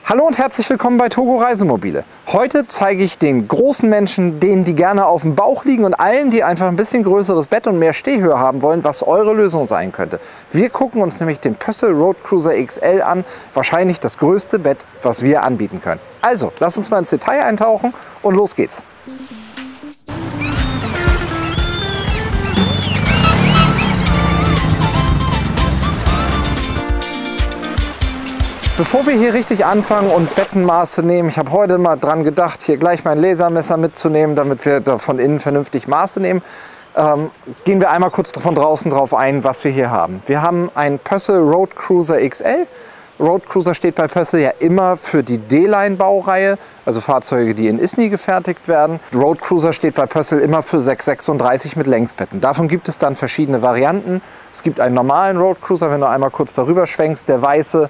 Hallo und herzlich willkommen bei Togo Reisemobile. Heute zeige ich den großen Menschen, denen die gerne auf dem Bauch liegen und allen, die einfach ein bisschen größeres Bett und mehr Stehhöhe haben wollen, was eure Lösung sein könnte. Wir gucken uns nämlich den Pössl Road Cruiser XL an, wahrscheinlich das größte Bett, was wir anbieten können. Also, lasst uns mal ins Detail eintauchen und los geht's. Bevor wir hier richtig anfangen und Bettenmaße nehmen, ich habe heute mal dran gedacht, hier gleich mein Lasermesser mitzunehmen, damit wir da von innen vernünftig Maße nehmen, gehen wir einmal kurz von draußen drauf ein, was wir hier haben. Wir haben einen Pössl Road Cruiser XL. Road Cruiser steht bei Pössl ja immer für die D-Line-Baureihe, also Fahrzeuge, die in ISNI gefertigt werden. Road Cruiser steht bei Pössl immer für 636 mit Längsbetten. Davon gibt es dann verschiedene Varianten. Es gibt einen normalen Road Cruiser, wenn du einmal kurz darüber schwenkst, der weiße.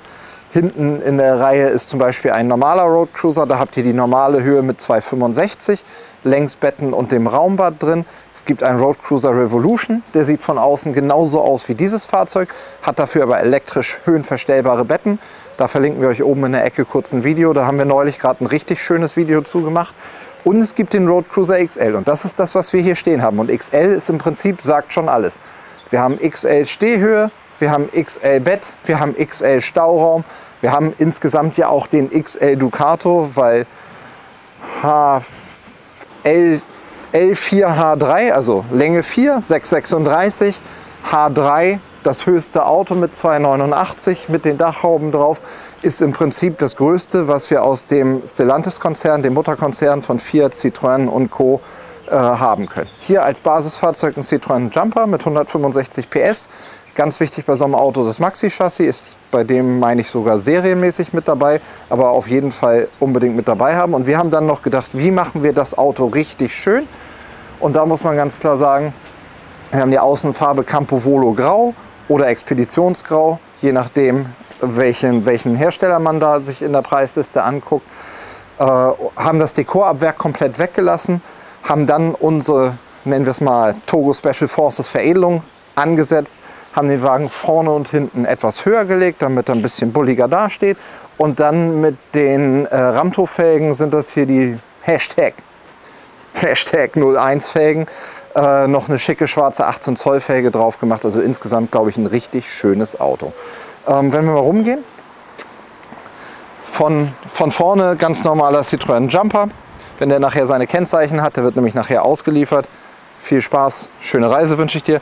Hinten in der Reihe ist zum Beispiel ein normaler Road Cruiser, da habt ihr die normale Höhe mit 265 Längsbetten und dem Raumbad drin. Es gibt einen Road Cruiser Revolution, der sieht von außen genauso aus wie dieses Fahrzeug, hat dafür aber elektrisch höhenverstellbare Betten. Da verlinken wir euch oben in der Ecke kurz ein Video, da haben wir neulich gerade ein richtig schönes Video zugemacht. Und es gibt den Road Cruiser XL und das ist das, was wir hier stehen haben. Und XL ist im Prinzip, sagt schon alles. Wir haben XL Stehhöhe, wir haben XL Bett, wir haben XL Stauraum, wir haben insgesamt ja auch den XL Ducato, weil L4H3, also Länge 4, 636, H3, das höchste Auto mit 289 mit den Dachhauben drauf, ist im Prinzip das größte, was wir aus dem Stellantis-Konzern, dem Mutterkonzern von Fiat, Citroën und Co. haben können. Hier als Basisfahrzeug ein Citroën Jumper mit 165 PS. Ganz wichtig bei so einem Auto, das Maxi-Chassis ist bei dem, meine ich, sogar serienmäßig mit dabei, aber auf jeden Fall unbedingt mit dabei haben. Und wir haben dann noch gedacht, wie machen wir das Auto richtig schön? Und da muss man ganz klar sagen, wir haben die Außenfarbe Campo Volo Grau oder Expeditionsgrau, je nachdem, welchen Hersteller man da sich in der Preisliste anguckt. Haben das Dekorabwerk komplett weggelassen, haben dann unsere, nennen wir es mal, Togo Special Forces Veredelung angesetzt, haben den Wagen vorne und hinten etwas höher gelegt, damit er ein bisschen bulliger dasteht. Und dann mit den Ramto-Felgen sind das hier die Hashtag 01 Felgen, noch eine schicke schwarze 18 Zoll Felge drauf gemacht. Also insgesamt, glaube ich, ein richtig schönes Auto. Wenn wir mal rumgehen, von vorne ganz normaler Citroën Jumper. Wenn der nachher seine Kennzeichen hat, der wird nämlich nachher ausgeliefert. Viel Spaß, schöne Reise wünsche ich dir.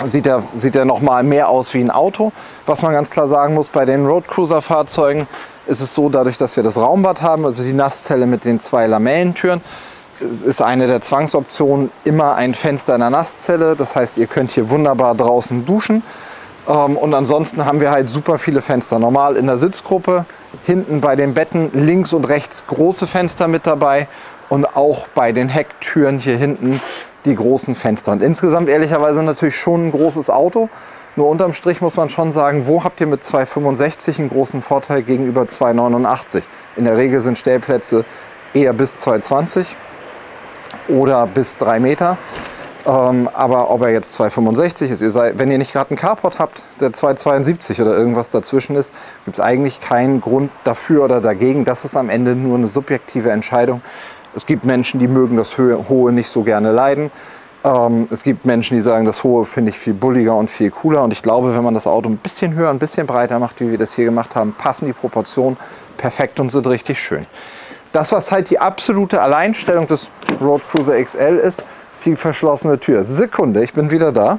Sieht er noch mal mehr aus wie ein Auto. Was man ganz klar sagen muss, bei den Road Cruiser Fahrzeugen ist es so, dadurch, dass wir das Raumbad haben, also die Nasszelle mit den 2 Lamellentüren, ist eine der Zwangsoptionen immer ein Fenster in der Nasszelle. Das heißt, ihr könnt hier wunderbar draußen duschen. Und ansonsten haben wir halt super viele Fenster. Normal in der Sitzgruppe, hinten bei den Betten links und rechts große Fenster mit dabei und auch bei den Hecktüren hier hinten die großen Fenster. Und insgesamt ehrlicherweise natürlich schon ein großes Auto. Nur unterm Strich muss man schon sagen, wo habt ihr mit 265 einen großen Vorteil gegenüber 289? In der Regel sind Stellplätze eher bis 220 oder bis 3 Meter. Aber ob er jetzt 265 ist, wenn ihr nicht gerade einen Carport habt, der 272 oder irgendwas dazwischen ist, gibt es eigentlich keinen Grund dafür oder dagegen. Das ist am Ende nur eine subjektive Entscheidung. Es gibt Menschen, die mögen das Hohe nicht so gerne leiden. Es gibt Menschen, die sagen, das Hohe finde ich viel bulliger und viel cooler. Und ich glaube, wenn man das Auto ein bisschen höher, ein bisschen breiter macht, wie wir das hier gemacht haben, passen die Proportionen perfekt und sind richtig schön. Das, was halt die absolute Alleinstellung des Road Cruiser XL ist die verschlossene Tür. Sekunde, ich bin wieder da.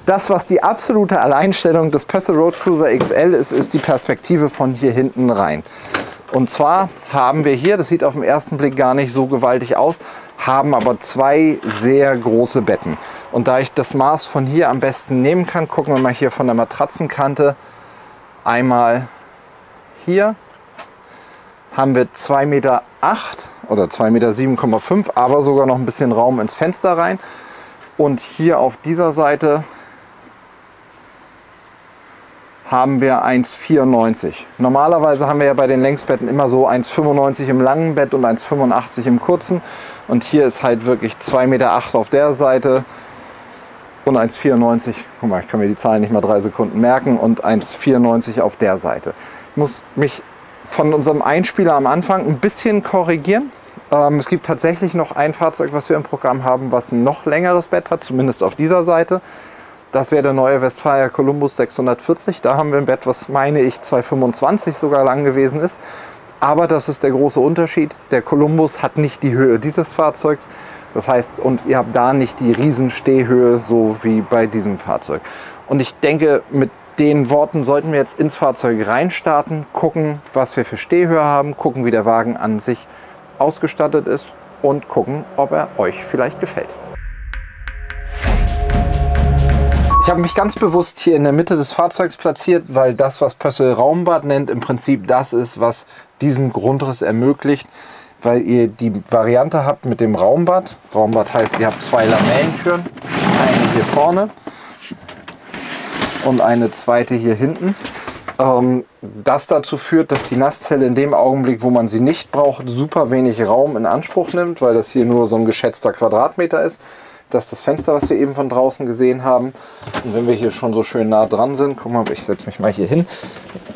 Das, was die absolute Alleinstellung des Pössl Road Cruiser XL ist die Perspektive von hier hinten rein. Und zwar haben wir hier, das sieht auf den ersten Blick gar nicht so gewaltig aus, haben aber 2 sehr große Betten. Und da ich das Maß von hier am besten nehmen kann, gucken wir mal hier von der Matratzenkante einmal hier. Haben wir 2,8 Meter oder 2,7,5 Meter, aber sogar noch ein bisschen Raum ins Fenster rein. Und hier auf dieser Seite haben wir 1,94. Normalerweise haben wir ja bei den Längsbetten immer so 1,95 im langen Bett und 1,85 im kurzen. Und hier ist halt wirklich 2,8 Meter auf der Seite und 1,94. Guck mal, ich kann mir die Zahlen nicht mal 3 Sekunden merken und 1,94 auf der Seite. muss mich von unserem Einspieler am Anfang ein bisschen korrigieren. Es gibt tatsächlich noch ein Fahrzeug, was wir im Programm haben, was ein noch längeres Bett hat, zumindest auf dieser Seite. Das wäre der neue Westfalia Columbus 640. Da haben wir ein Bett, was meine ich 225 sogar lang gewesen ist. Aber das ist der große Unterschied. Der Columbus hat nicht die Höhe dieses Fahrzeugs. Das heißt, und ihr habt da nicht die Riesenstehhöhe, so wie bei diesem Fahrzeug. Und ich denke, mit den Worten sollten wir jetzt ins Fahrzeug reinstarten, gucken, was wir für Stehhöhe haben, gucken, wie der Wagen an sich ausgestattet ist und gucken, ob er euch vielleicht gefällt. Ich habe mich ganz bewusst hier in der Mitte des Fahrzeugs platziert, weil das, was Pössl Raumbad nennt, im Prinzip das ist, was diesen Grundriss ermöglicht, weil ihr die Variante habt mit dem Raumbad. Raumbad heißt, ihr habt zwei Lamellentüren, eine hier vorne und eine zweite hier hinten. Das dazu führt, dass die Nasszelle in dem Augenblick, wo man sie nicht braucht, super wenig Raum in Anspruch nimmt, weil das hier nur so ein geschätzter Quadratmeter ist. Das ist das Fenster, was wir eben von draußen gesehen haben. Und wenn wir hier schon so schön nah dran sind, guck mal, ich setze mich mal hier hin.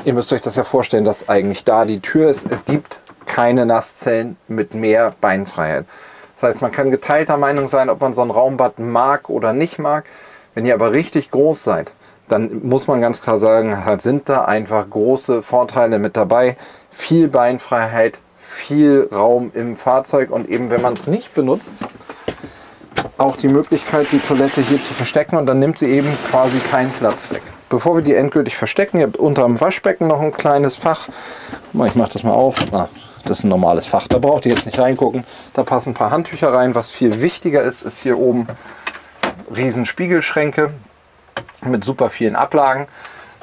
Ihr müsst euch das ja vorstellen, dass eigentlich da die Tür ist. Es gibt keine Nasszellen mit mehr Beinfreiheit. Das heißt, man kann geteilter Meinung sein, ob man so ein Raumbad mag oder nicht mag. Wenn ihr aber richtig groß seid, dann muss man ganz klar sagen, sind da einfach große Vorteile mit dabei. Viel Beinfreiheit, viel Raum im Fahrzeug und eben, wenn man es nicht benutzt, auch die Möglichkeit, die Toilette hier zu verstecken und dann nimmt sie eben quasi keinen Platz weg. Bevor wir die endgültig verstecken, ihr habt unter dem Waschbecken noch ein kleines Fach. Ich mache das mal auf. Das ist ein normales Fach, da braucht ihr jetzt nicht reingucken. Da passen ein paar Handtücher rein. Was viel wichtiger ist, ist hier oben riesen Spiegelschränke mit super vielen Ablagen,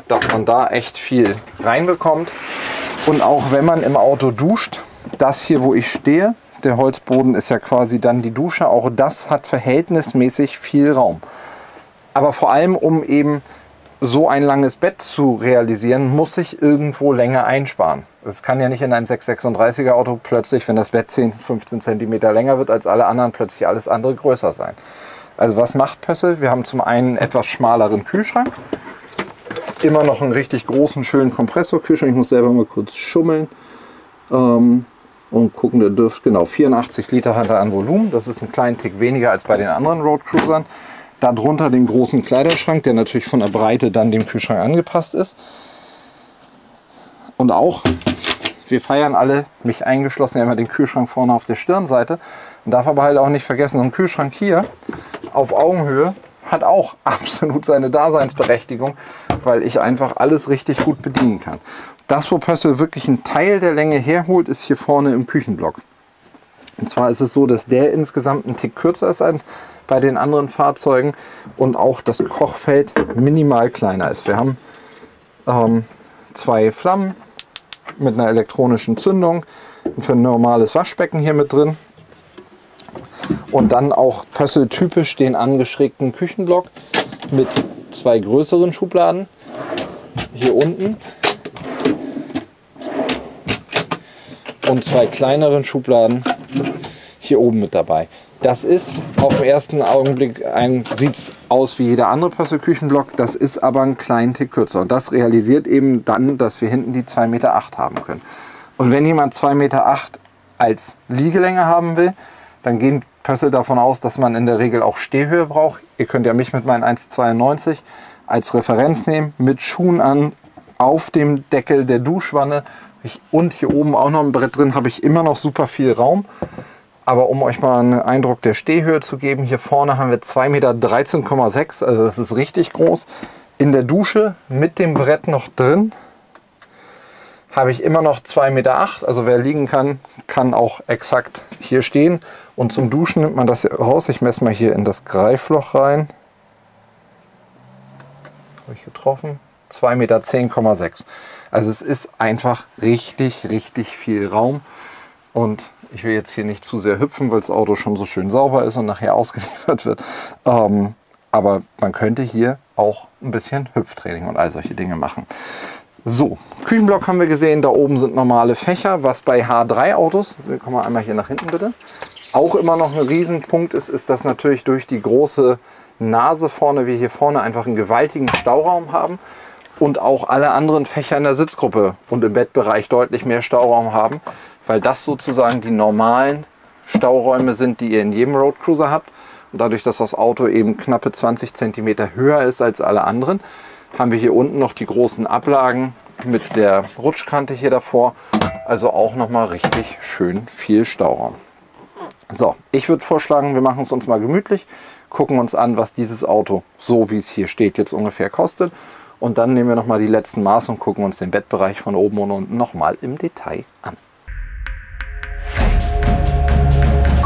dass man da echt viel reinbekommt. Und auch wenn man im Auto duscht, das hier, wo ich stehe, der Holzboden ist ja quasi dann die Dusche, auch das hat verhältnismäßig viel Raum. Aber vor allem, um eben so ein langes Bett zu realisieren, muss ich irgendwo länger einsparen. Es kann ja nicht in einem 636er Auto plötzlich, wenn das Bett 10, 15 cm länger wird als alle anderen, plötzlich alles andere größer sein. Also was macht Pössl? Wir haben zum einen einen etwas schmaleren Kühlschrank, immer noch einen richtig großen, schönen Kompressorkühlschrank. Ich muss selber mal kurz schummeln und gucken, der dürfte genau 84 Liter hat er an Volumen. Das ist einen kleinen Tick weniger als bei den anderen Roadcruisern. Darunter den großen Kleiderschrank, der natürlich von der Breite dann dem Kühlschrank angepasst ist. Und auch, wir feiern alle, mich eingeschlossen, ja immer den Kühlschrank vorne auf der Stirnseite. Man darf aber halt auch nicht vergessen, so ein Kühlschrank hier auf Augenhöhe hat auch absolut seine Daseinsberechtigung, weil ich einfach alles richtig gut bedienen kann. Das, wo Pössl wirklich einen Teil der Länge herholt, ist hier vorne im Küchenblock. Und zwar ist es so, dass der insgesamt einen Tick kürzer ist als bei den anderen Fahrzeugen und auch das Kochfeld minimal kleiner ist. Wir haben zwei Flammen mit einer elektronischen Zündung für ein normales Waschbecken hier mit drin. Und dann auch Pössl typisch den angeschrägten Küchenblock mit zwei größeren Schubladen hier unten und zwei kleineren Schubladen hier oben mit dabei. Das ist auf den ersten Augenblick, sieht es aus wie jeder andere Pössl Küchenblock, das ist aber einen kleinen Tick kürzer. Und das realisiert eben dann, dass wir hinten die 2,8 Meter haben können. Und wenn jemand 2,8 Meter als Liegelänge haben will, dann gehen Pössl davon aus, dass man in der Regel auch Stehhöhe braucht. Ihr könnt ja mich mit meinen 1,92 als Referenz nehmen, mit Schuhen an, auf dem Deckel der Duschwanne und hier oben auch noch ein Brett drin, habe ich immer noch super viel Raum. Aber um euch mal einen Eindruck der Stehhöhe zu geben, hier vorne haben wir 2,13,6 Meter, also das ist richtig groß. In der Dusche mit dem Brett noch drin habe ich immer noch 2,8 Meter, also wer liegen kann, kann auch exakt hier stehen. Und zum Duschen nimmt man das hier raus. Ich messe mal hier in das Greifloch rein. Habe ich getroffen? 2,10,6 Meter. Also es ist einfach richtig, richtig viel Raum. Und ich will jetzt hier nicht zu sehr hüpfen, weil das Auto schon so schön sauber ist und nachher ausgeliefert wird. Aber man könnte hier auch ein bisschen Hüpftraining und all solche Dinge machen. So, Küchenblock haben wir gesehen, da oben sind normale Fächer, was bei H3-Autos, wir kommen mal einmal hier nach hinten bitte, auch immer noch ein Riesenpunkt ist, dass natürlich durch die große Nase vorne, wir hier vorne einfach einen gewaltigen Stauraum haben und auch alle anderen Fächer in der Sitzgruppe und im Bettbereich deutlich mehr Stauraum haben, weil das sozusagen die normalen Stauräume sind, die ihr in jedem Roadcruiser habt. Und dadurch, dass das Auto eben knappe 20 cm höher ist als alle anderen, haben wir hier unten noch die großen Ablagen mit der Rutschkante hier davor. Also auch nochmal richtig schön viel Stauraum. So, ich würde vorschlagen, wir machen es uns mal gemütlich, gucken uns an, was dieses Auto, so wie es hier steht, jetzt ungefähr kostet. Und dann nehmen wir nochmal die letzten Maße und gucken uns den Bettbereich von oben und unten nochmal im Detail an.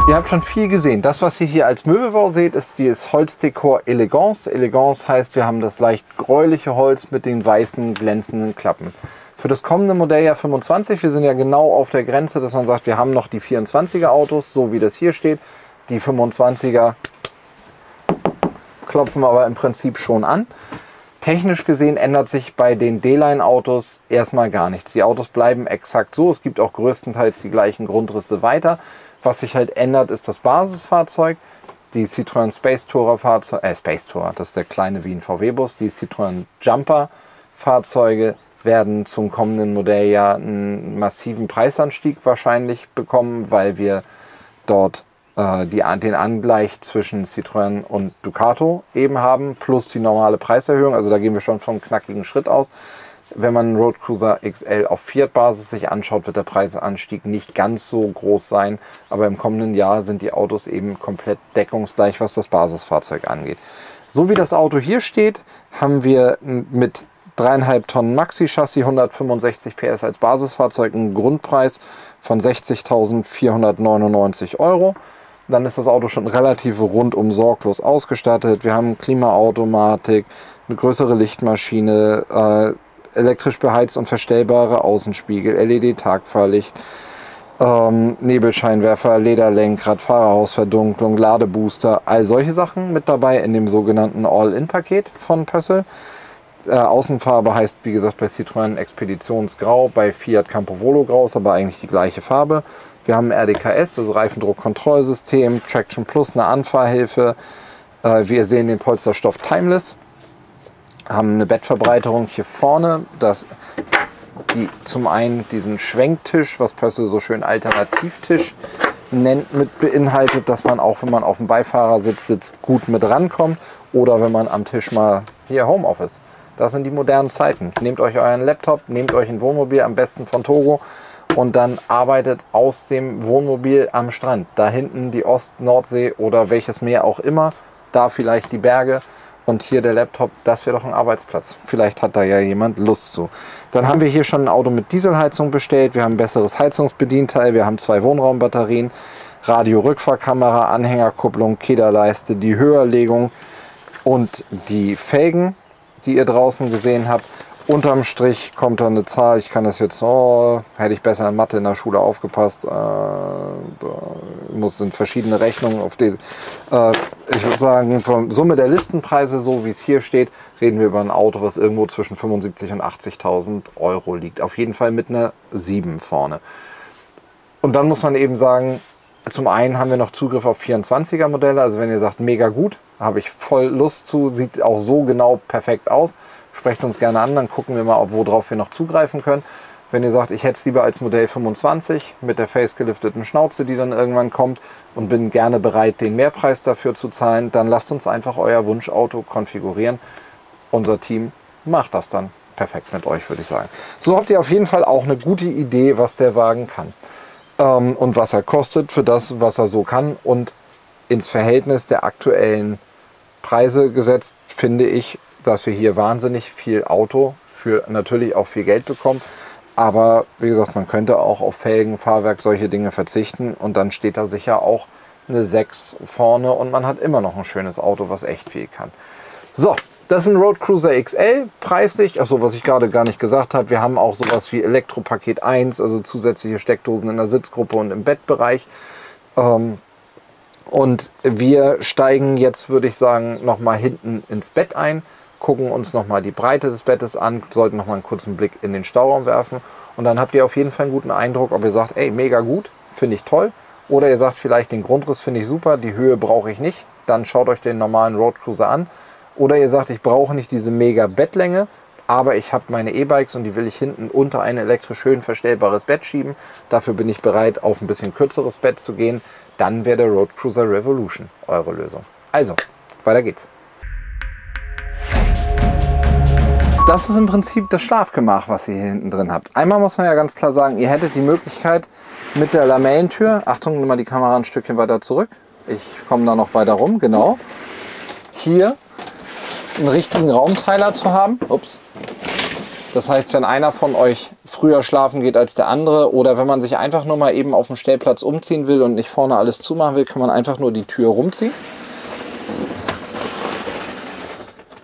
Ihr habt schon viel gesehen. Das, was ihr hier als Möbelbau seht, ist das Holzdekor Elegance. Elegance heißt, wir haben das leicht gräuliche Holz mit den weißen glänzenden Klappen. Für das kommende Modelljahr 25, wir sind ja genau auf der Grenze, dass man sagt, wir haben noch die 24er Autos, so wie das hier steht. Die 25er klopfen wir aber im Prinzip schon an. Technisch gesehen ändert sich bei den D-Line-Autos erstmal gar nichts. Die Autos bleiben exakt so. Es gibt auch größtenteils die gleichen Grundrisse weiter. Was sich halt ändert, ist das Basisfahrzeug. Die Citroën Space Tourer Fahrzeuge, Space Tourer, das ist der kleine wie ein VW-Bus. Die Citroën Jumper Fahrzeuge werden zum kommenden Modelljahr einen massiven Preisanstieg wahrscheinlich bekommen, weil wir dort den Angleich zwischen Citroën und Ducato eben haben, plus die normale Preiserhöhung. Also da gehen wir schon vom knackigen Schritt aus. Wenn man einen Roadcruiser XL auf Fiat-Basis sich anschaut, wird der Preisanstieg nicht ganz so groß sein. Aber im kommenden Jahr sind die Autos eben komplett deckungsgleich, was das Basisfahrzeug angeht. So wie das Auto hier steht, haben wir mit 3,5 Tonnen Maxi-Chassis, 165 PS als Basisfahrzeug, einen Grundpreis von 60.499 €. Dann ist das Auto schon relativ rundum sorglos ausgestattet. Wir haben Klimaautomatik, eine größere Lichtmaschine, elektrisch beheizt und verstellbare Außenspiegel, LED-Tagfahrlicht, Nebelscheinwerfer, Lederlenkrad, Fahrerhausverdunklung, Ladebooster, all solche Sachen mit dabei in dem sogenannten All-In-Paket von Pössl. Außenfarbe heißt, wie gesagt, bei Citroën Expeditionsgrau, bei Fiat Campovolo Grau, ist aber eigentlich die gleiche Farbe. Wir haben ein RDKS, also Reifendruckkontrollsystem, Traction Plus, eine Anfahrhilfe. Wir sehen den Polsterstoff Timeless. Haben eine Bettverbreiterung hier vorne, die zum einen diesen Schwenktisch, was Pössl so schön Alternativtisch nennt, mit beinhaltet, dass man auch, wenn man auf dem Beifahrersitz sitzt, gut mit rankommt. Oder wenn man am Tisch mal hier Homeoffice. Das sind die modernen Zeiten. Nehmt euch euren Laptop, nehmt euch ein Wohnmobil, am besten von Togo, und dann arbeitet aus dem Wohnmobil am Strand. Da hinten die Ost-Nordsee oder welches Meer auch immer, da vielleicht die Berge und hier der Laptop, das wäre doch ein Arbeitsplatz. Vielleicht hat da ja jemand Lust zu. Dann haben wir hier schon ein Auto mit Dieselheizung bestellt, wir haben ein besseres Heizungsbedienteil, wir haben 2 Wohnraumbatterien, Radio-Rückfahrkamera, Anhängerkupplung, Kederleiste, die Höherlegung und die Felgen, die ihr draußen gesehen habt. Unterm Strich kommt da eine Zahl, ich kann das jetzt, hätte ich besser in Mathe in der Schule aufgepasst, sind verschiedene Rechnungen auf die, ich würde sagen, von Summe der Listenpreise, so wie es hier steht, reden wir über ein Auto, was irgendwo zwischen 75.000 und 80.000 € liegt. Auf jeden Fall mit einer 7 vorne. Und dann muss man eben sagen, zum einen haben wir noch Zugriff auf 24er Modelle, also wenn ihr sagt, mega gut, habe ich voll Lust zu, sieht auch so genau perfekt aus. Sprecht uns gerne an, dann gucken wir mal, worauf wir noch zugreifen können. Wenn ihr sagt, ich hätte es lieber als Modell 25 mit der facegelifteten Schnauze, die dann irgendwann kommt, und bin gerne bereit, den Mehrpreis dafür zu zahlen, dann lasst uns einfach euer Wunschauto konfigurieren. Unser Team macht das dann perfekt mit euch, würde ich sagen. So habt ihr auf jeden Fall auch eine gute Idee, was der Wagen kann und was er kostet für das, was er so kann, und ins Verhältnis der aktuellen Preise gesetzt, finde ich, dass wir hier wahnsinnig viel Auto für natürlich auch viel Geld bekommen. Aber wie gesagt, man könnte auch auf Felgen, Fahrwerk, solche Dinge verzichten, und dann steht da sicher auch eine 6 vorne und man hat immer noch ein schönes Auto, was echt viel kann. So, das ist ein Roadcruiser XL, preislich, achso, was ich gerade gar nicht gesagt habe, wir haben auch sowas wie Elektropaket 1, also zusätzliche Steckdosen in der Sitzgruppe und im Bettbereich. Und wir steigen jetzt, würde ich sagen, nochmal hinten ins Bett ein, gucken uns nochmal die Breite des Bettes an, sollten nochmal einen kurzen Blick in den Stauraum werfen, und dann habt ihr auf jeden Fall einen guten Eindruck, ob ihr sagt, ey, mega gut, finde ich toll, oder ihr sagt vielleicht, den Grundriss finde ich super, die Höhe brauche ich nicht, dann schaut euch den normalen Roadcruiser an, oder ihr sagt, ich brauche nicht diese mega Bettlänge, aber ich habe meine E-Bikes und die will ich hinten unter ein elektrisch schön verstellbares Bett schieben. Dafür bin ich bereit, auf ein bisschen kürzeres Bett zu gehen. Dann wäre der Road Cruiser Revolution eure Lösung. Also, weiter geht's. Das ist im Prinzip das Schlafgemach, was ihr hier hinten drin habt. Einmal muss man ja ganz klar sagen, ihr hättet die Möglichkeit mit der Lamellentür, Achtung, nimm mal die Kamera ein Stückchen weiter zurück, ich komme da noch weiter rum, genau, hier einen richtigen Raumteiler zu haben. Ups. Das heißt, wenn einer von euch früher schlafen geht als der andere oder wenn man sich einfach nur mal eben auf dem Stellplatz umziehen will und nicht vorne alles zumachen will, kann man einfach nur die Tür rumziehen.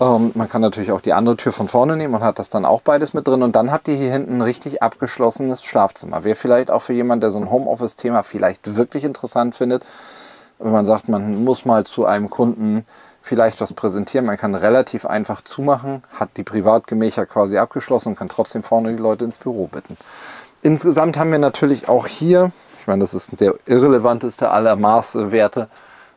Man kann natürlich auch die andere Tür von vorne nehmen und hat das dann auch beides mit drin. Und dann habt ihr hier hinten ein richtig abgeschlossenes Schlafzimmer. Wäre vielleicht auch für jemanden, der so ein Homeoffice-Thema vielleicht wirklich interessant findet. Wenn man sagt, man muss mal zu einem Kunden vielleicht was präsentieren. Man kann relativ einfach zumachen, hat die Privatgemächer quasi abgeschlossen und kann trotzdem vorne die Leute ins Büro bitten. Insgesamt haben wir natürlich auch hier, ich meine, das ist der irrelevanteste aller Maßwerte,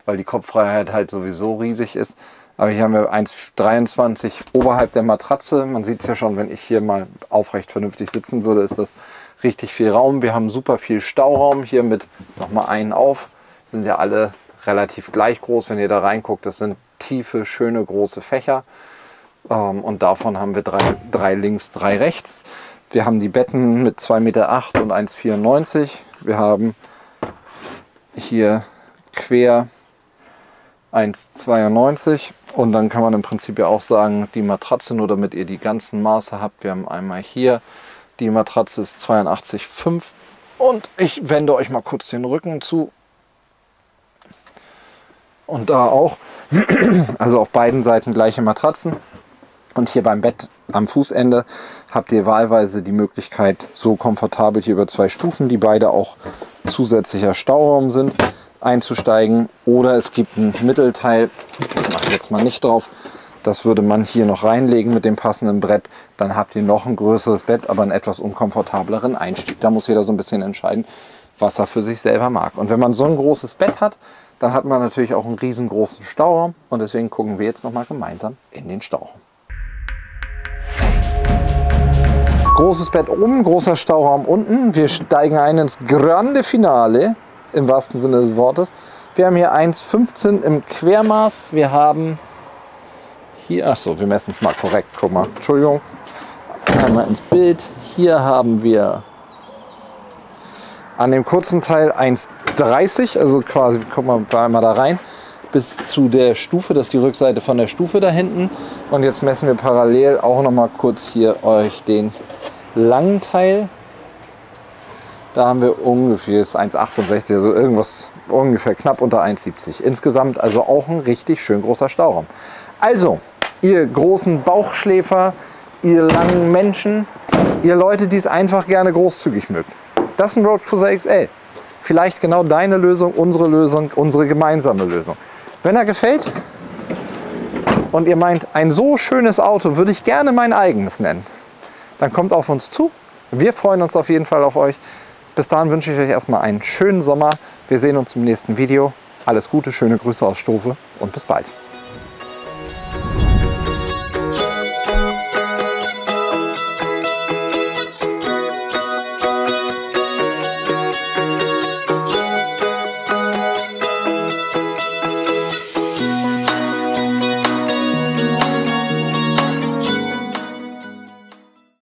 weil die Kopffreiheit halt sowieso riesig ist. Aber hier haben wir 1,23 oberhalb der Matratze. Man sieht es ja schon, wenn ich hier mal aufrecht vernünftig sitzen würde, ist das richtig viel Raum. Wir haben super viel Stauraum hier mit nochmal einen auf. Sind ja alle relativ gleich groß, wenn ihr da reinguckt. Das sind tiefe, schöne, große Fächer. Und davon haben wir drei links, 3 rechts. Wir haben die Betten mit 2,8 Meter und 1,94 Meter. Wir haben hier quer 1,92 und dann kann man im Prinzip ja auch sagen, die Matratze, nur damit ihr die ganzen Maße habt, wir haben einmal hier, die Matratze ist 82,5 und ich wende euch mal kurz den Rücken zu und da auch, also auf beiden Seiten gleiche Matratzen und hier beim Bett am Fußende habt ihr wahlweise die Möglichkeit, so komfortabel hier über 2 Stufen, die beide auch zusätzlicher Stauraum sind, einzusteigen, oder es gibt ein Mittelteil, das mache ich jetzt mal nicht drauf, das würde man hier noch reinlegen mit dem passenden Brett, dann habt ihr noch ein größeres Bett, aber einen etwas unkomfortableren Einstieg. Da muss jeder so ein bisschen entscheiden, was er für sich selber mag. Und wenn man so ein großes Bett hat, dann hat man natürlich auch einen riesengroßen Stauraum und deswegen gucken wir jetzt noch mal gemeinsam in den Stauraum. Großes Bett oben, großer Stauraum unten. Wir steigen ein ins Grande Finale. Im wahrsten Sinne des Wortes. Wir haben hier 1,15 im Quermaß. Wir haben hier, achso, wir messen es mal korrekt. Guck mal, Entschuldigung. Einmal ins Bild. Hier haben wir an dem kurzen Teil 1,30, also quasi, guck mal einmal da rein, bis zu der Stufe. Das ist die Rückseite von der Stufe da hinten. Und jetzt messen wir parallel auch noch mal kurz hier euch den langen Teil. Da haben wir ungefähr 1,68, also irgendwas ungefähr knapp unter 1,70. Insgesamt also auch ein richtig schön großer Stauraum. Also, ihr großen Bauchschläfer, ihr langen Menschen, ihr Leute, die es einfach gerne großzügig mögt. Das ist ein Road Cruiser XL. Vielleicht genau deine Lösung, unsere gemeinsame Lösung. Wenn er gefällt und ihr meint, ein so schönes Auto würde ich gerne mein eigenes nennen, dann kommt auf uns zu. Wir freuen uns auf jeden Fall auf euch. Bis dahin wünsche ich euch erstmal einen schönen Sommer. Wir sehen uns im nächsten Video. Alles Gute, schöne Grüße aus Stowe und bis bald.